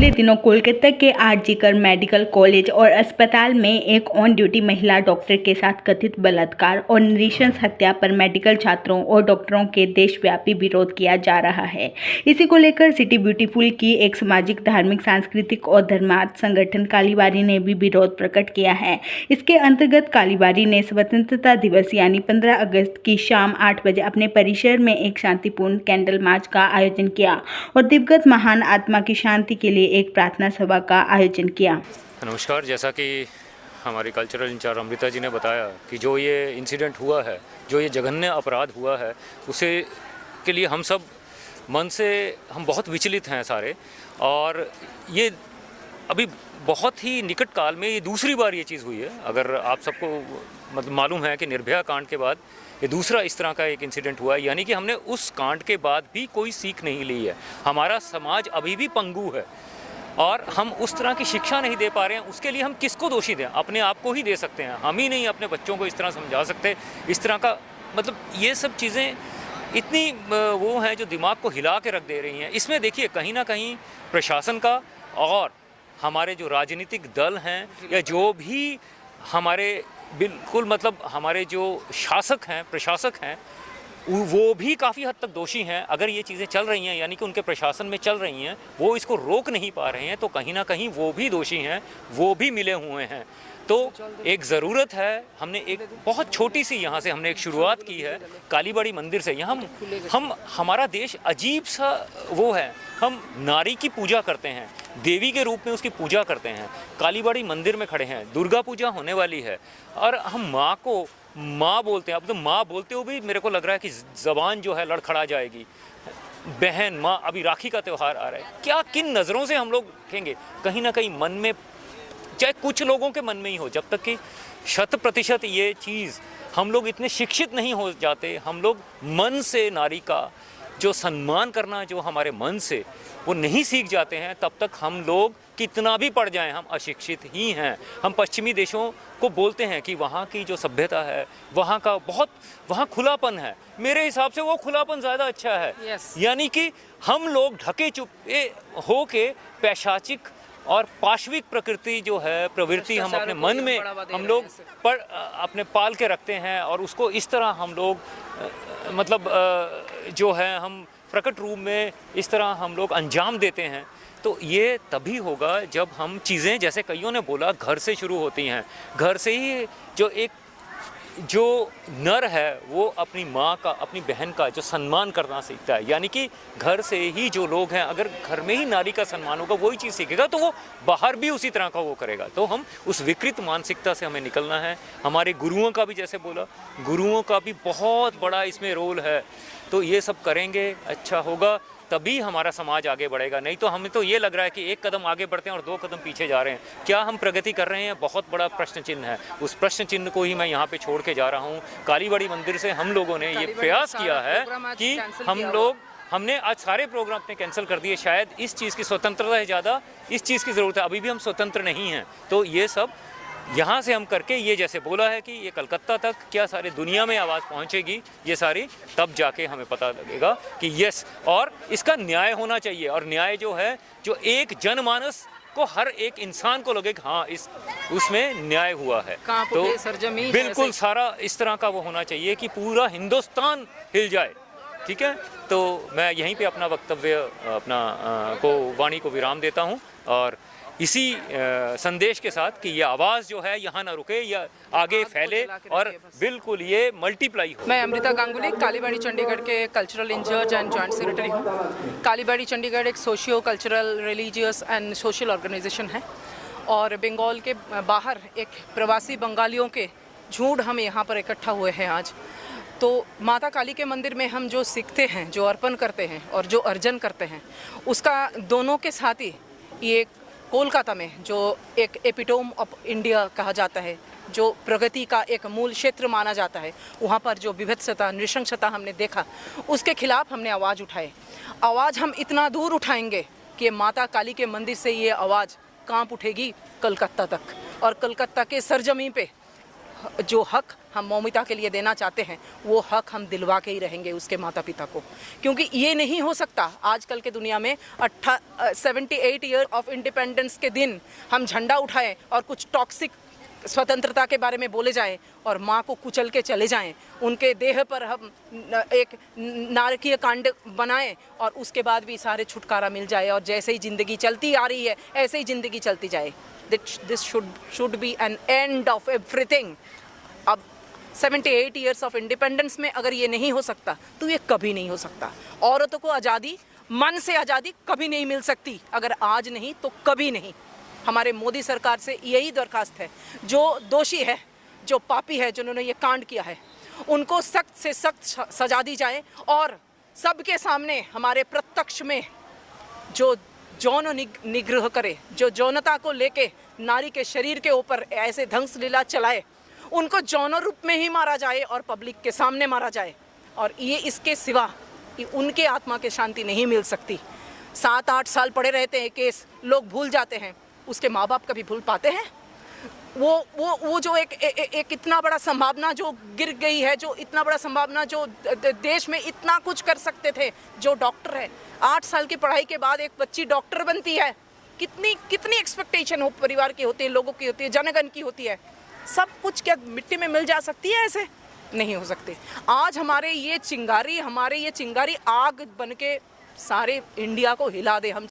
पिछले दिनों कोलकाता के आरजीकर मेडिकल कॉलेज और अस्पताल में एक ऑन ड्यूटी महिला डॉक्टर के साथ कथित बलात्कार और नृशंस हत्या पर मेडिकल छात्रों और डॉक्टरों के देशव्यापी विरोध किया जा रहा है। इसी को लेकर सिटी ब्यूटीफुल की एक सामाजिक, धार्मिक, सांस्कृतिक और धर्मार्थ संगठन कालीबाड़ी ने भी विरोध प्रकट किया है। इसके अंतर्गत कालीबाड़ी ने स्वतंत्रता दिवस यानी 15 अगस्त की शाम 8 बजे अपने परिसर में एक शांतिपूर्ण कैंडल मार्च का आयोजन किया और दिवंगत महान आत्मा की शांति के लिए एक प्रार्थना सभा का आयोजन किया। नमस्कार। जैसा कि हमारी कल्चरल इंचार्ज अमृता जी ने बताया कि जो ये इंसिडेंट हुआ है, जो ये जघन्य अपराध हुआ है, उसे के लिए हम सब मन से हम बहुत विचलित हैं सारे। और ये अभी बहुत ही निकट काल में ये दूसरी बार ये चीज़ हुई है। अगर आप सबको मतलब मालूम है कि निर्भया कांड के बाद ये दूसरा इस तरह का एक इंसिडेंट हुआ है, यानी कि हमने उस कांड के बाद भी कोई सीख नहीं ली है। हमारा समाज अभी भी पंगु है और हम उस तरह की शिक्षा नहीं दे पा रहे हैं। उसके लिए हम किसको दोषी दें? अपने आप को ही दे सकते हैं। हम ही नहीं अपने बच्चों को इस तरह समझा सकते। इस तरह का मतलब ये सब चीज़ें इतनी वो हैं जो दिमाग को हिला के रख दे रही हैं। इसमें देखिए कहीं ना कहीं प्रशासन का और हमारे जो राजनीतिक दल हैं या जो भी हमारे बिल्कुल मतलब हमारे जो शासक हैं, प्रशासक हैं, वो भी काफ़ी हद तक दोषी हैं। अगर ये चीज़ें चल रही हैं यानी कि उनके प्रशासन में चल रही हैं, वो इसको रोक नहीं पा रहे हैं, तो कहीं ना कहीं वो भी दोषी हैं, वो भी मिले हुए हैं। तो एक ज़रूरत है, हमने एक बहुत छोटी सी यहाँ से हमने एक शुरुआत की है कालीबाड़ी मंदिर से। यहाँ हम हमारा देश अजीब सा वो है, हम नारी की पूजा करते हैं, देवी के रूप में उसकी पूजा करते हैं। कालीबाड़ी मंदिर में खड़े हैं, दुर्गा पूजा होने वाली है और हम माँ को माँ बोलते हैं। अब तो माँ बोलते हुए भी मेरे को लग रहा है कि ज़बान जो है लड़खड़ा जाएगी। बहन, माँ, अभी राखी का त्यौहार आ रहा है, क्या किन नज़रों से हम लोग देखेंगे? कहीं ना कहीं मन में, चाहे कुछ लोगों के मन में ही हो, जब तक कि 100% ये चीज़ हम लोग इतने शिक्षित नहीं हो जाते, हम लोग मन से नारी का जो सम्मान करना जो हमारे मन से वो नहीं सीख जाते हैं, तब तक हम लोग कितना भी पढ़ जाएं हम अशिक्षित ही हैं। हम पश्चिमी देशों को बोलते हैं कि वहाँ की जो सभ्यता है, वहाँ का बहुत वहाँ खुलापन है। मेरे हिसाब से वो खुलापन ज़्यादा अच्छा है। यानी कि हम लोग ढके चुपे हो के पैशाचिक और पाशविक प्रकृति जो है प्रवृत्ति हम अपने मन में हम लोग अपने पाल के रखते हैं और उसको इस तरह हम लोग मतलब जो है हम प्रकट रूप में इस तरह हम लोग अंजाम देते हैं। तो ये तभी होगा जब हम चीज़ें, जैसे कईयों ने बोला, घर से शुरू होती हैं। घर से ही जो नर है वो अपनी माँ का, अपनी बहन का जो सम्मान करना सीखता है। यानी कि घर से ही जो लोग हैं, अगर घर में ही नारी का सम्मान होगा, वही चीज़ सीखेगा, तो वो बाहर भी उसी तरह का वो करेगा। तो हम उस विकृत मानसिकता से हमें निकलना है। हमारे गुरुओं का भी, जैसे बोला, गुरुओं का भी बहुत बड़ा इसमें रोल है। तो ये सब करेंगे, अच्छा होगा, तभी हमारा समाज आगे बढ़ेगा। नहीं तो हमें तो ये लग रहा है कि एक कदम आगे बढ़ते हैं और 2 कदम पीछे जा रहे हैं। क्या हम प्रगति कर रहे हैं? बहुत बड़ा प्रश्न चिन्ह है। उस प्रश्न चिन्ह को ही मैं यहाँ पे छोड़ के जा रहा हूँ। कालीबाड़ी मंदिर से हम लोगों ने ये प्रयास किया है कि हमने आज सारे प्रोग्राम अपने कैंसिल कर दिए। शायद इस चीज़ की स्वतंत्रता है ज़्यादा, इस चीज़ की ज़रूरत है। अभी भी हम स्वतंत्र नहीं हैं। तो ये सब यहाँ से हम करके, ये जैसे बोला है कि ये कलकत्ता तक, क्या सारे दुनिया में आवाज़ पहुँचेगी ये सारी, तब जाके हमें पता लगेगा कि यस, और इसका न्याय होना चाहिए। और न्याय जो है, जो एक जनमानस को, हर एक इंसान को लगे कि हाँ उसमें न्याय हुआ है। तो बिल्कुल सारा इस तरह का वो होना चाहिए कि पूरा हिंदुस्तान हिल जाए। ठीक है, तो मैं यहीं पे अपना वक्तव्य वाणी को विराम देता हूँ और इसी संदेश के साथ कि ये आवाज़ जो है यहाँ ना रुके, या आगे फैले और बिल्कुल ये मल्टीप्लाई हो। मैं अमृता गांगुली, कालीबाड़ी चंडीगढ़ के cultural incharge and joint secretary हूँ। कालीबाड़ी चंडीगढ़ एक socio cultural, religious and social organisation है और बंगाल के बाहर एक प्रवासी बंगालियों के झुंड हम यहाँ पर इकट्ठा हुए हैं आज। तो माता काली के मंदिर में हम जो सीखते हैं, जो अर्पण करते हैं और जो अर्जन करते हैं, उसका दोनों के साथ ही ये कोलकाता में जो एक एपिटोम ऑफ इंडिया कहा जाता है, जो प्रगति का एक मूल क्षेत्र माना जाता है, वहाँ पर जो विभत्सता, नृशंसता हमने देखा, उसके खिलाफ हमने आवाज़ उठाए। आवाज़ हम इतना दूर उठाएंगे कि माता काली के मंदिर से ये आवाज़ कांप उठेगी कलकत्ता तक, और कलकत्ता के सरजमी पे जो हक हम मौमिता के लिए देना चाहते हैं वो हक हम दिलवा के ही रहेंगे उसके माता पिता को, क्योंकि ये नहीं हो सकता आजकल के दुनिया में 78 ईयर ऑफ इंडिपेंडेंस के दिन हम झंडा उठाएं और कुछ टॉक्सिक स्वतंत्रता के बारे में बोले जाएं और माँ को कुचल के चले जाएं, उनके देह पर हम एक नारकीय कांड बनाएं और उसके बाद भी सारे छुटकारा मिल जाए और जैसे ही ज़िंदगी चलती आ रही है ऐसे ही ज़िंदगी चलती जाए। This should be an end of everything. अब 78 ईयर्स ऑफ इंडिपेंडेंस में अगर ये नहीं हो सकता तो ये कभी नहीं हो सकता। औरतों को आज़ादी, मन से आज़ादी कभी नहीं मिल सकती, अगर आज नहीं तो कभी नहीं। हमारे मोदी सरकार से यही दरखास्त है, जो दोषी है, जो पापी है, जिन्होंने ये कांड किया है, उनको सख्त से सख्त सजा दी जाए और सबके सामने हमारे प्रत्यक्ष में जो यौन निग्रह करे, जो यौनता को लेके नारी के शरीर के ऊपर ऐसे ध्वंस लीला चलाए, उनको यौन रूप में ही मारा जाए और पब्लिक के सामने मारा जाए। और ये इसके सिवा उनके आत्मा की शांति नहीं मिल सकती। 7-8 साल पड़े रहते हैं केस, लोग भूल जाते हैं, उसके माँ बाप कभी भूल पाते हैं? वो जो एक इतना बड़ा संभावना जो गिर गई है, जो इतना बड़ा संभावना जो देश में इतना कुछ कर सकते थे, जो डॉक्टर है 8 साल की पढ़ाई के बाद एक बच्ची डॉक्टर बनती है, कितनी एक्सपेक्टेशन हो परिवार की होती है, लोगों की होती है, जनगण की होती है, सब कुछ क्या मिट्टी में मिल जा सकती है? ऐसे नहीं हो सकते। आज हमारे ये चिंगारी आग बन के सारे इंडिया को हिला दे। हम